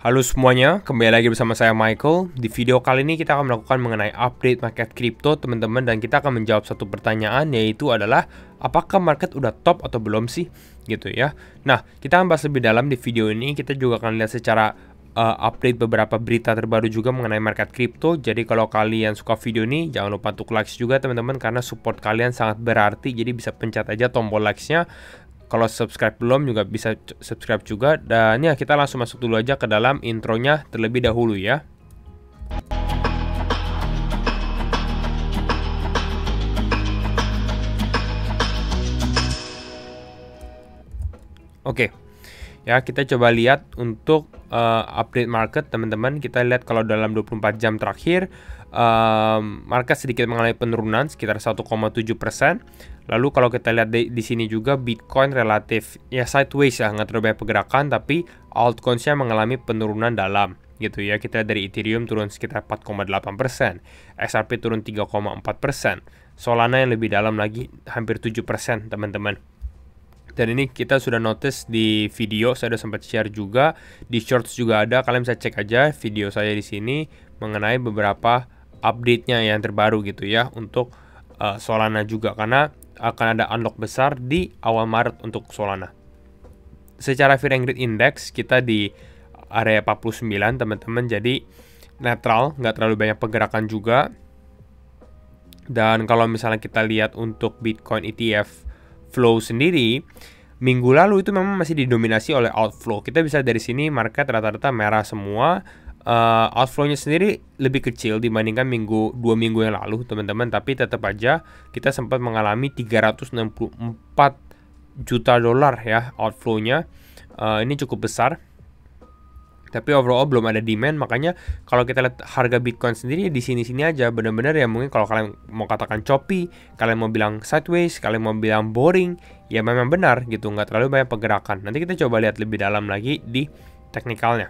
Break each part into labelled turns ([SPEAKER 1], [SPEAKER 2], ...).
[SPEAKER 1] Halo semuanya, kembali lagi bersama saya Michael. Di video kali ini kita akan melakukan mengenai update market kripto teman-teman, dan kita akan menjawab satu pertanyaan, yaitu adalah apakah market udah top atau belum sih gitu ya. Nah, kita akan bahas lebih dalam di video ini. Kita juga akan lihat secara update beberapa berita terbaru juga mengenai market kripto. Jadi kalau kalian suka video ini, jangan lupa untuk like juga teman-teman, karena support kalian sangat berarti. Jadi bisa pencet aja tombol like-nya. Kalau subscribe belum juga bisa subscribe juga. Dan ya, kita langsung masuk dulu aja ke dalam intronya terlebih dahulu ya. Oke. Ya, kita coba lihat untuk update market teman-teman. Kita lihat kalau dalam 24 jam terakhir market sedikit mengalami penurunan sekitar 1,7%. Lalu kalau kita lihat di sini juga Bitcoin relatif ya sideways ya, nggak terlalu banyak pergerakan, tapi altcoins-nya mengalami penurunan dalam gitu ya. Kita dari Ethereum turun sekitar 4,8%, XRP turun 3,4%, Solana yang lebih dalam lagi hampir 7% teman-teman. Dan ini kita sudah notice di video, saya sudah sempat share juga di shorts juga ada. Kalian bisa cek aja video saya di sini mengenai beberapa update-nya yang terbaru gitu ya untuk Solana juga, karena akan ada unlock besar di awal Maret untuk Solana. Secara Fear and Greed Index kita di area 49 teman-teman, jadi netral, nggak terlalu banyak pergerakan juga. Dan kalau misalnya kita lihat untuk Bitcoin ETF flow sendiri, minggu lalu itu memang masih didominasi oleh outflow. Kita bisa dari sini market rata-rata merah semua. Outflow-nya sendiri lebih kecil dibandingkan 2 minggu yang lalu teman-teman, tapi tetap aja kita sempat mengalami 364 juta dolar ya outflow-nya. Ini cukup besar, tapi overall belum ada demand. Makanya kalau kita lihat harga Bitcoin sendiri di sini-sini aja, benar-benar ya, mungkin kalau kalian mau katakan choppy, kalian mau bilang sideways, kalian mau bilang boring, ya memang benar gitu, nggak terlalu banyak pergerakan. Nanti kita coba lihat lebih dalam lagi di teknikalnya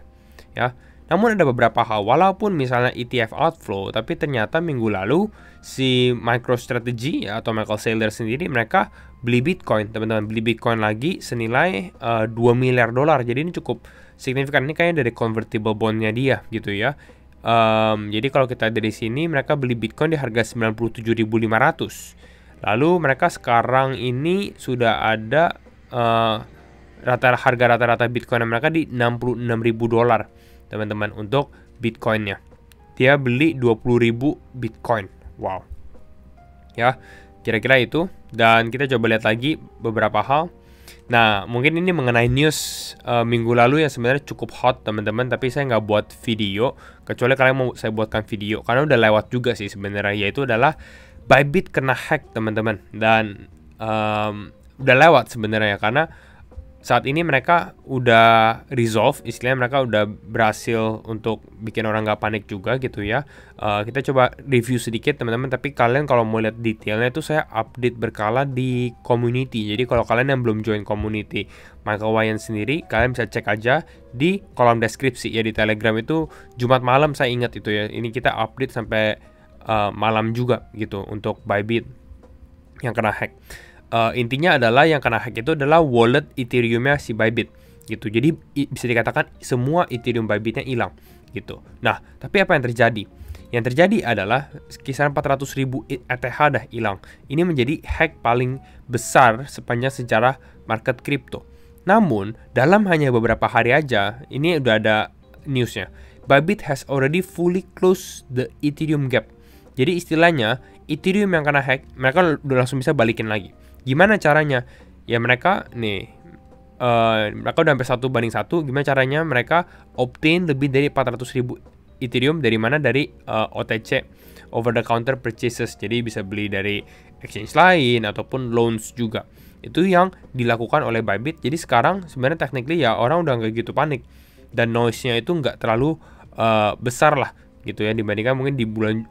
[SPEAKER 1] ya. Namun ada beberapa hal, walaupun misalnya ETF outflow, tapi ternyata minggu lalu si MicroStrategy ya, atau Michael Saylor sendiri, mereka beli Bitcoin teman-teman, beli Bitcoin lagi senilai 2 miliar dolar. Jadi ini cukup signifikan, ini kayaknya dari convertible bondnya dia gitu ya. Jadi kalau kita dari sini, mereka beli Bitcoin di harga 97.500. Lalu mereka sekarang ini sudah ada harga rata-rata Bitcoin mereka di 66.000 dolar teman-teman untuk Bitcoinnya. Dia beli 20.000 Bitcoin. Wow. Ya, kira-kira itu. Dan kita coba lihat lagi beberapa hal. Nah, mungkin ini mengenai news minggu lalu yang sebenarnya cukup hot teman-teman, tapi saya nggak buat video, kecuali kalian mau saya buatkan video, karena udah lewat juga sih sebenarnya, yaitu adalah Bybit kena hack teman-teman. Dan udah lewat sebenarnya, karena saat ini mereka udah resolve, istilahnya mereka udah berhasil untuk bikin orang nggak panik juga gitu ya. Kita coba review sedikit teman-teman, tapi kalian kalau mau lihat detailnya itu saya update berkala di community. Jadi kalau kalian yang belum join community Michael Wyan sendiri, kalian bisa cek aja di kolom deskripsi ya, di Telegram itu Jumat malam saya ingat itu ya. Ini kita update sampai malam juga gitu untuk Bybit yang kena hack. Intinya adalah yang kena hack itu adalah wallet Ethereum-nya si Bybit gitu. Jadi bisa dikatakan semua Ethereum Bybit-nya hilang gitu. Nah, tapi apa yang terjadi? Yang terjadi adalah kisaran 400.000 ETH dah hilang. Ini menjadi hack paling besar sepanjang sejarah market kripto. Namun, dalam hanya beberapa hari aja, ini udah ada newsnya. Bybit has already fully closed the Ethereum gap. Jadi istilahnya, Ethereum yang kena hack, mereka udah langsung bisa balikin lagi. Gimana caranya? Ya mereka mereka udah sampai 1:1. Gimana caranya? Mereka obtain lebih dari 400.000 Ethereum. Dari mana? Dari OTC, over the counter purchases. Jadi bisa beli dari exchange lain ataupun loans juga. Itu yang dilakukan oleh Bybit. Jadi sekarang sebenarnya technically ya orang udah nggak gitu panik, dan noise-nya itu nggak terlalu besar lah gitu ya, dibandingkan mungkin di bulan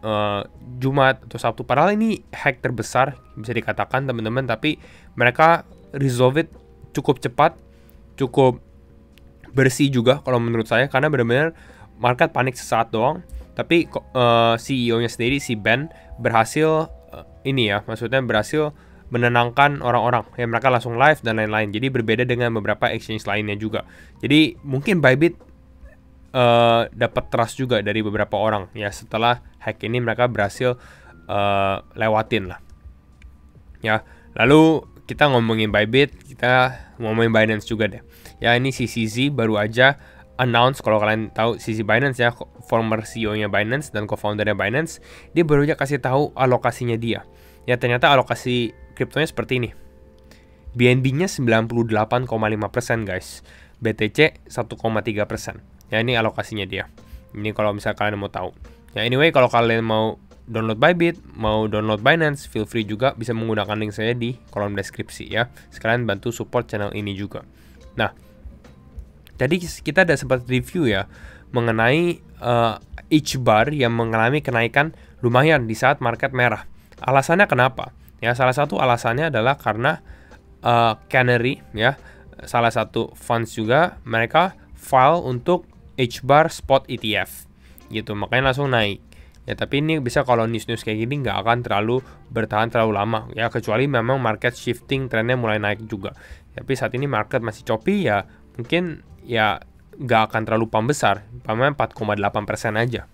[SPEAKER 1] Jumat atau Sabtu. Padahal ini hack terbesar bisa dikatakan teman-teman, tapi mereka resolve it cukup cepat, cukup bersih juga kalau menurut saya, karena benar-benar market panik sesaat doang, tapi CEO-nya sendiri si Ben berhasil maksudnya berhasil menenangkan orang-orang ya, mereka langsung live dan lain-lain. Jadi berbeda dengan beberapa exchange lainnya juga. Jadi mungkin Bybit dapat trust juga dari beberapa orang ya, setelah hack ini mereka berhasil lewatin lah ya. Lalu kita ngomongin Bybit, kita ngomongin Binance juga deh ya. Ini si CZ baru aja announce, kalau kalian tahu CZ Binance ya, former CEO-nya Binance dan co-foundernya Binance, dia baru aja kasih tahu alokasinya dia ya. Ternyata alokasi kriptonya seperti ini. BNB-nya 98,5% guys, BTC 1,3%. Ya, ini alokasinya dia. Ini kalau misalnya kalian mau tahu. Ya, anyway, kalau kalian mau download Bybit, mau download Binance, feel free juga bisa menggunakan link saya di kolom deskripsi ya. Sekalian bantu support channel ini juga. Nah, tadi kita ada sempat review ya mengenai each bar yang mengalami kenaikan lumayan di saat market merah. Alasannya kenapa? Ya, salah satu alasannya adalah karena Canary ya, salah satu funds juga, mereka file untuk H-bar spot ETF gitu, makanya langsung naik ya. Tapi ini bisa kalau news kayak gini nggak akan terlalu bertahan terlalu lama ya, kecuali memang market shifting trennya mulai naik juga. Tapi saat ini market masih choppy ya, mungkin ya nggak akan terlalu pump besar, pumpnya 4,8% aja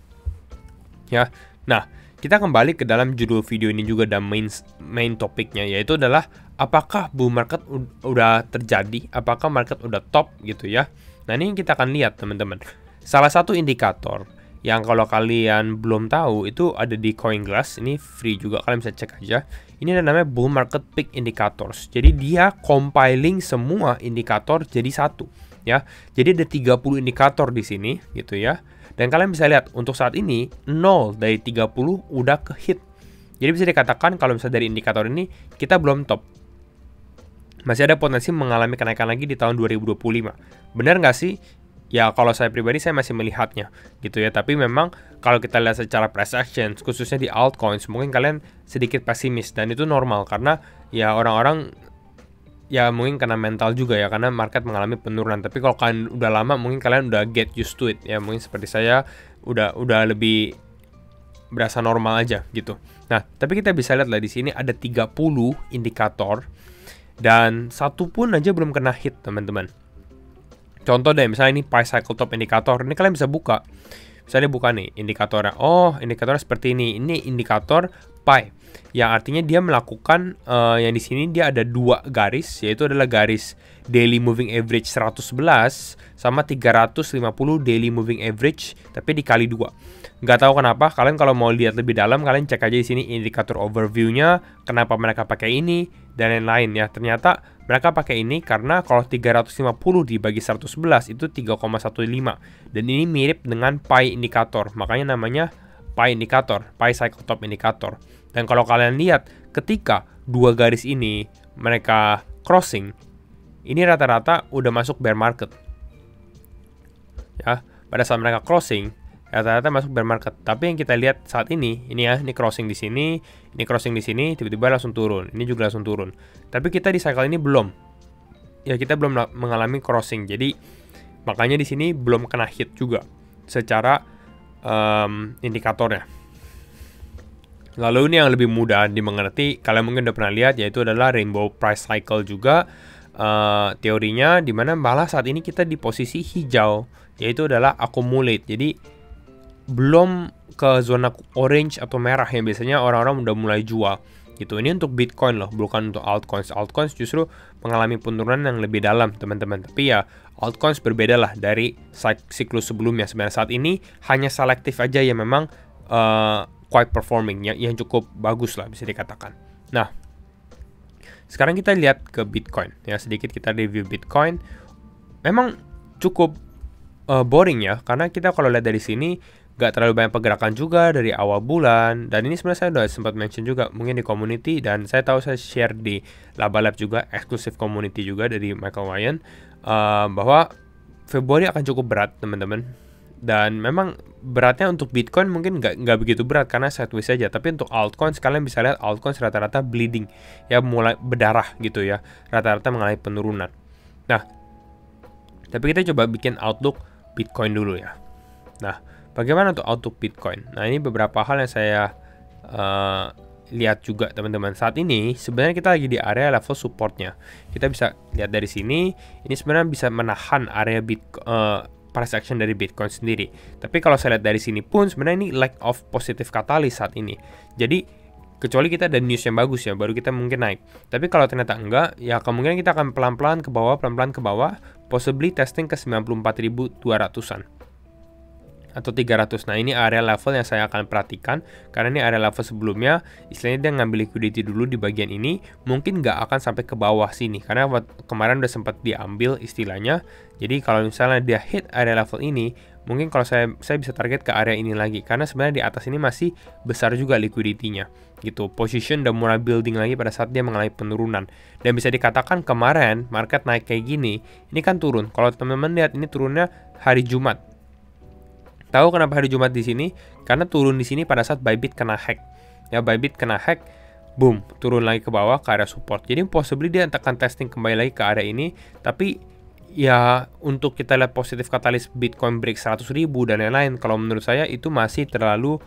[SPEAKER 1] ya. Nah, kita kembali ke dalam judul video ini juga, dan main topiknya yaitu adalah apakah bull market udah terjadi, apakah market udah top gitu ya. Nah, ini kita akan lihat teman-teman. Salah satu indikator yang kalau kalian belum tahu itu ada di CoinGlass, ini free juga, kalian bisa cek aja. Ini ada namanya Bull Market Peak Indicators. Jadi dia compiling semua indikator jadi satu ya. Jadi ada 30 indikator di sini gitu ya. Dan kalian bisa lihat untuk saat ini 0 dari 30 udah ke hit. Jadi bisa dikatakan kalau misalnya dari indikator ini kita belum top. Masih ada potensi mengalami kenaikan lagi di tahun 2025. Benar nggak sih? Ya kalau saya pribadi saya masih melihatnya gitu ya. Tapi memang kalau kita lihat secara price action, khususnya di altcoins, mungkin kalian sedikit pesimis. Dan itu normal karena ya orang-orang ya mungkin karena mental juga ya, karena market mengalami penurunan. Tapi kalau kalian udah lama, mungkin kalian udah get used to it ya. Mungkin seperti saya udah lebih berasa normal aja gitu. Nah, tapi kita bisa lihat lah di sini ada 30 indikator dan satu pun aja belum kena hit, teman-teman. Contoh deh, misalnya ini price cycle top indikator. Ini kalian bisa buka. Misalnya buka nih indikatornya. Oh, indikatornya seperti ini. Ini indikator PI, yang artinya dia melakukan yang di sini dia ada dua garis, yaitu adalah garis daily moving average 111 sama 350 daily moving average, tapi dikali dua. Nggak tahu kenapa, kalian kalau mau lihat lebih dalam, kalian cek aja di sini indikator overview-nya, kenapa mereka pakai ini dan lain-lain ya. Ternyata mereka pakai ini karena kalau 350 dibagi 111 itu 3,15, dan ini mirip dengan PI indikator, makanya namanya PI indikator, PI cycle top indikator. Dan kalau kalian lihat ketika dua garis ini mereka crossing, ini rata-rata udah masuk bear market. Ya, pada saat mereka crossing, rata-rata masuk bear market. Tapi yang kita lihat saat ini ya, ini crossing di sini, ini crossing di sini, tiba-tiba langsung turun. Ini juga langsung turun. Tapi kita di cycle ini belum. Ya, kita belum mengalami crossing. Jadi makanya di sini belum kena hit juga secara indikatornya. Lalu ini yang lebih mudah dimengerti, kalian mungkin udah pernah lihat, yaitu adalah rainbow price cycle juga. Teorinya dimana malah saat ini kita di posisi hijau, yaitu adalah accumulate. Jadi belum ke zona orange atau merah yang biasanya orang-orang udah mulai jual gitu. Ini untuk Bitcoin loh, bukan untuk altcoins. Altcoins justru mengalami penurunan yang lebih dalam, teman-teman. Tapi ya altcoins berbeda lah dari siklus sebelumnya. Sebenarnya saat ini hanya selektif aja yang memang quite performing, yang cukup bagus lah bisa dikatakan. Nah, sekarang kita lihat ke Bitcoin ya, sedikit kita review Bitcoin. Memang cukup boring ya, karena kita kalau lihat dari sini gak terlalu banyak pergerakan juga dari awal bulan. Dan ini sebenarnya saya udah sempat mention juga mungkin di community, dan saya tahu saya share di Laba Lab juga, eksklusif community juga dari Michael Ryan, bahwa Februari akan cukup berat, teman-teman. Dan memang beratnya untuk Bitcoin mungkin nggak begitu berat karena sideways aja. Tapi untuk altcoins, kalian bisa lihat altcoins rata-rata bleeding ya, mulai berdarah gitu ya, rata-rata mengalami penurunan. Nah, tapi kita coba bikin outlook Bitcoin dulu ya. Nah, bagaimana untuk outlook Bitcoin? Nah, ini beberapa hal yang saya lihat juga, teman-teman. Saat ini sebenarnya kita lagi di area level supportnya. Kita bisa lihat dari sini, ini sebenarnya bisa menahan area price action dari Bitcoin sendiri. Tapi kalau saya lihat dari sini pun sebenarnya ini lack of positive catalyst saat ini. Jadi kecuali kita ada news yang bagus ya, baru kita mungkin naik. Tapi kalau ternyata enggak, ya kemungkinan kita akan pelan-pelan ke bawah, possibly testing ke 94.200-an atau 300. Nah, ini area level yang saya akan perhatikan, karena ini area level sebelumnya, istilahnya dia ngambil liquidity dulu di bagian ini, mungkin nggak akan sampai ke bawah sini, karena kemarin udah sempat diambil istilahnya. Jadi kalau misalnya dia hit area level ini, mungkin kalau saya bisa target ke area ini lagi, karena sebenarnya di atas ini masih besar juga liquidity-nya gitu. Position udah mulai building lagi pada saat dia mengalami penurunan. Dan bisa dikatakan kemarin market naik kayak gini, ini kan turun. Kalau teman-teman lihat ini turunnya hari Jumat. Tahu kenapa hari Jumat di sini? Karena turun di sini pada saat Bybit kena hack. Ya, Bybit kena hack, boom, turun lagi ke bawah ke area support. Jadi possibly dia akan testing kembali lagi ke area ini, tapi ya untuk kita lihat positif katalis Bitcoin break 100.000 dan lain-lain, kalau menurut saya itu masih terlalu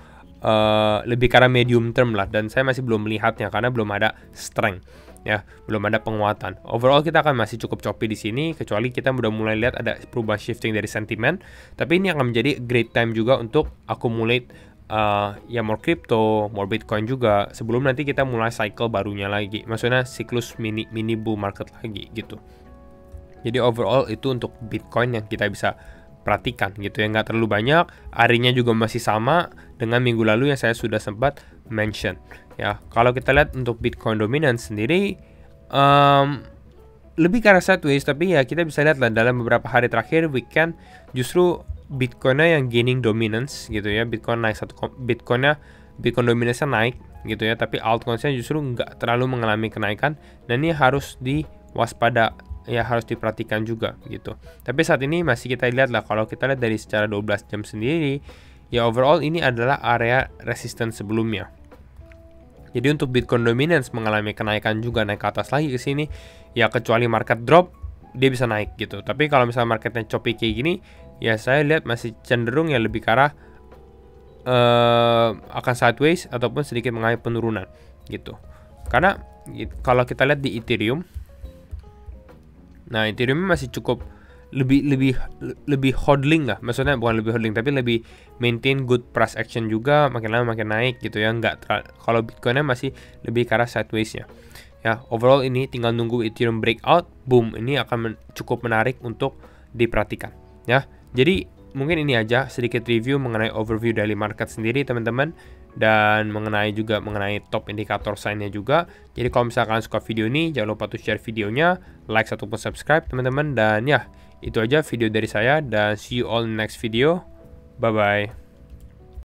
[SPEAKER 1] lebih karena medium term lah, dan saya masih belum melihatnya karena belum ada strength. Ya, belum ada penguatan. Overall kita akan masih cukup choppy di sini, kecuali kita udah mulai lihat ada perubahan shifting dari sentimen. Tapi ini akan menjadi great time juga untuk accumulate ya more crypto, more Bitcoin juga, sebelum nanti kita mulai cycle barunya lagi. Maksudnya siklus mini bull market lagi gitu. Jadi overall itu untuk Bitcoin yang kita bisa perhatikan gitu ya, nggak terlalu banyak. Harinya juga masih sama dengan minggu lalu yang saya sudah sempat mention. Ya, kalau kita lihat untuk Bitcoin dominance sendiri lebih ke arah sideways, tapi ya kita bisa lihat lah dalam beberapa hari terakhir weekend justru Bitcoinnya yang gaining dominance gitu ya. Bitcoin naik Bitcoin dominance-nya naik gitu ya, tapi altcoins-nya justru nggak terlalu mengalami kenaikan, dan ini harus diwaspada ya, harus diperhatikan juga gitu. Tapi saat ini masih kita lihat lah, kalau kita lihat dari secara 12 jam sendiri ya, overall ini adalah area resistance sebelumnya. Jadi untuk Bitcoin dominance mengalami kenaikan juga, naik ke atas lagi ke sini, ya kecuali market drop dia bisa naik gitu. Tapi kalau misalnya marketnya choppy kayak gini, ya saya lihat masih cenderung ya lebih ke arah akan sideways ataupun sedikit mengalami penurunan gitu. Karena kalau kita lihat di Ethereum, nah Ethereum masih cukup lebih hodling lah, maksudnya bukan lebih hodling tapi lebih maintain good price action juga, makin lama makin naik gitu ya. Kalau Bitcoinnya masih lebih ke arah sideways-nya ya. Overall ini tinggal nunggu Ethereum breakout, boom, ini akan cukup menarik untuk diperhatikan ya. Jadi mungkin ini aja sedikit review mengenai overview daily market sendiri teman-teman, dan mengenai top indikator sign-nya juga. Jadi kalau misalkan suka video ini, jangan lupa tuh share videonya, like ataupun subscribe teman-teman, dan ya itu aja video dari saya, dan see you all in next video. Bye bye.